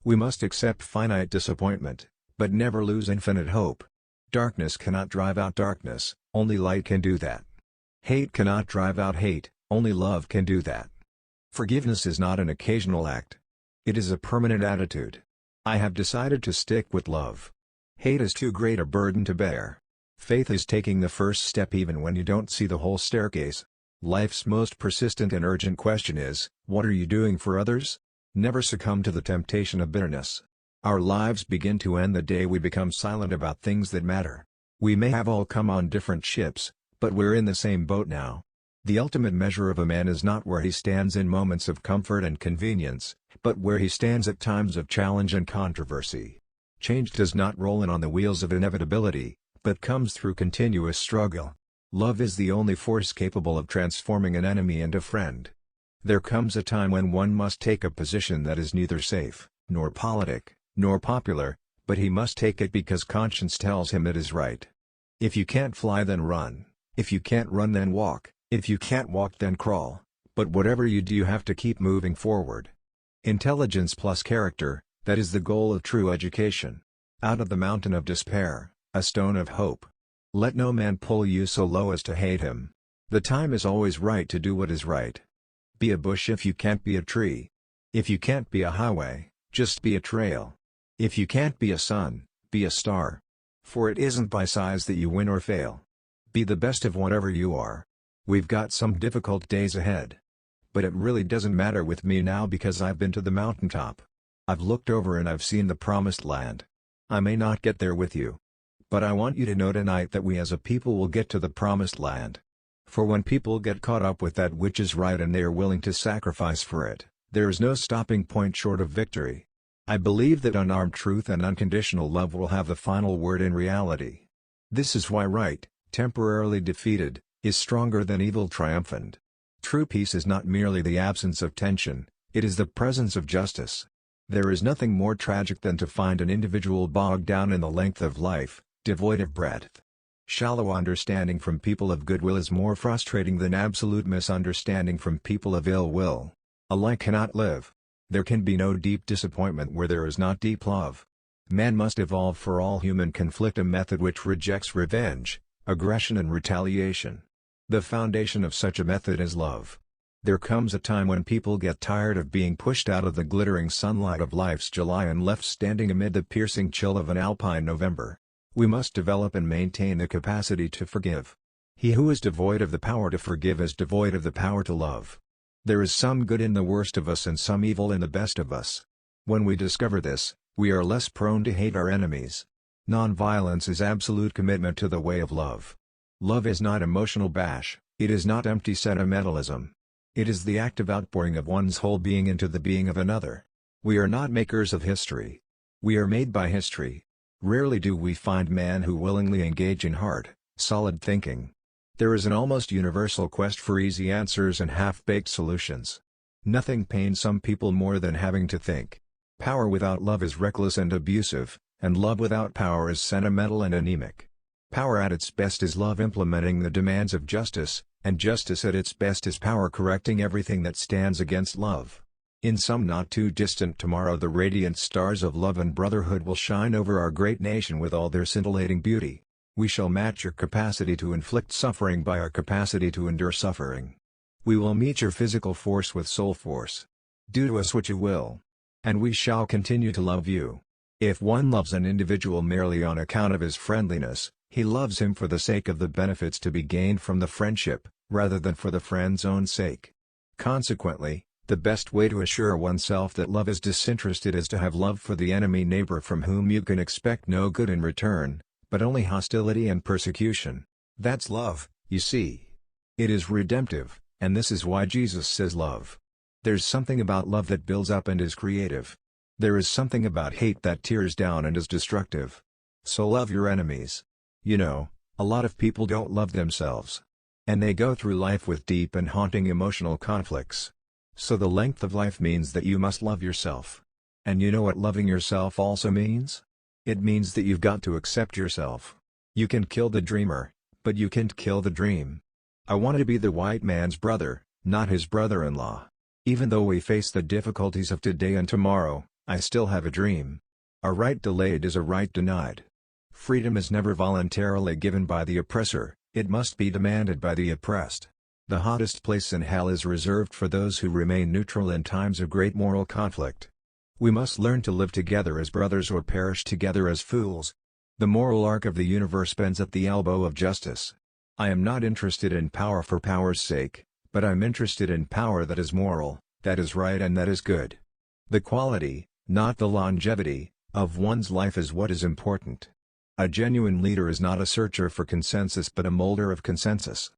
We must accept finite disappointment, but never lose infinite hope. Darkness cannot drive out darkness, only light can do that. Hate cannot drive out hate, only love can do that. Forgiveness is not an occasional act. It is a permanent attitude. I have decided to stick with love. Hate is too great a burden to bear. Faith is taking the first step even when you don't see the whole staircase. Life's most persistent and urgent question is, what are you doing for others? Never succumb to the temptation of bitterness. Our lives begin to end the day we become silent about things that matter. We may have all come on different ships, but we're in the same boat now. The ultimate measure of a man is not where he stands in moments of comfort and convenience, but where he stands at times of challenge and controversy. Change does not roll in on the wheels of inevitability, but comes through continuous struggle. Love is the only force capable of transforming an enemy into friend. There comes a time when one must take a position that is neither safe, nor politic, nor popular, but he must take it because conscience tells him it is right. If you can't fly, then run. If you can't run, then walk. If you can't walk, then crawl. But whatever you do, you have to keep moving forward. Intelligence plus character, that is the goal of true education. Out of the mountain of despair, a stone of hope. Let no man pull you so low as to hate him. The time is always right to do what is right. Be a bush if you can't be a tree. If you can't be a highway, just be a trail. If you can't be a sun, be a star. For it isn't by size that you win or fail. Be the best of whatever you are. We've got some difficult days ahead. But it really doesn't matter with me now because I've been to the mountaintop. I've looked over and I've seen the promised land. I may not get there with you. But I want you to know tonight that we as a people will get to the promised land. For when people get caught up with that which is right and they are willing to sacrifice for it, there is no stopping point short of victory. I believe that unarmed truth and unconditional love will have the final word in reality. This is why right, temporarily defeated, is stronger than evil triumphant. True peace is not merely the absence of tension, it is the presence of justice. There is nothing more tragic than to find an individual bogged down in the length of life, devoid of breadth. Shallow understanding from people of goodwill is more frustrating than absolute misunderstanding from people of ill will. Alike cannot live. There can be no deep disappointment where there is not deep love. Man must evolve for all human conflict a method which rejects revenge, aggression and retaliation. The foundation of such a method is love. There comes a time when people get tired of being pushed out of the glittering sunlight of life's July and left standing amid the piercing chill of an alpine November. We must develop and maintain the capacity to forgive. He who is devoid of the power to forgive is devoid of the power to love. There is some good in the worst of us and some evil in the best of us. When we discover this, we are less prone to hate our enemies. Nonviolence is absolute commitment to the way of love. Love is not emotional bash, it is not empty sentimentalism. It is the active outpouring of one's whole being into the being of another. We are not makers of history. We are made by history. Rarely do we find men who willingly engage in hard, solid thinking. There is an almost universal quest for easy answers and half-baked solutions. Nothing pains some people more than having to think. Power without love is reckless and abusive, and love without power is sentimental and anemic. Power at its best is love implementing the demands of justice, and justice at its best is power correcting everything that stands against love. In some not too distant tomorrow the radiant stars of love and brotherhood will shine over our great nation with all their scintillating beauty. We shall match your capacity to inflict suffering by our capacity to endure suffering. We will meet your physical force with soul force. Do to us what you will. And we shall continue to love you. If one loves an individual merely on account of his friendliness, he loves him for the sake of the benefits to be gained from the friendship, rather than for the friend's own sake. Consequently, the best way to assure oneself that love is disinterested is to have love for the enemy neighbor from whom you can expect no good in return, but only hostility and persecution. That's love, you see. It is redemptive, and this is why Jesus says love. There's something about love that builds up and is creative. There is something about hate that tears down and is destructive. So love your enemies. You know, a lot of people don't love themselves. And they go through life with deep and haunting emotional conflicts. So the length of life means that you must love yourself. And you know what loving yourself also means? It means that you've got to accept yourself. You can kill the dreamer, but you can't kill the dream. I want to be the white man's brother, not his brother-in-law. Even though we face the difficulties of today and tomorrow, I still have a dream. A right delayed is a right denied. Freedom is never voluntarily given by the oppressor, it must be demanded by the oppressed. The hottest place in hell is reserved for those who remain neutral in times of great moral conflict. We must learn to live together as brothers or perish together as fools. The moral arc of the universe bends at the elbow of justice. I am not interested in power for power's sake, but I'm interested in power that is moral, that is right and that is good. The quality, not the longevity, of one's life is what is important. A genuine leader is not a searcher for consensus but a molder of consensus.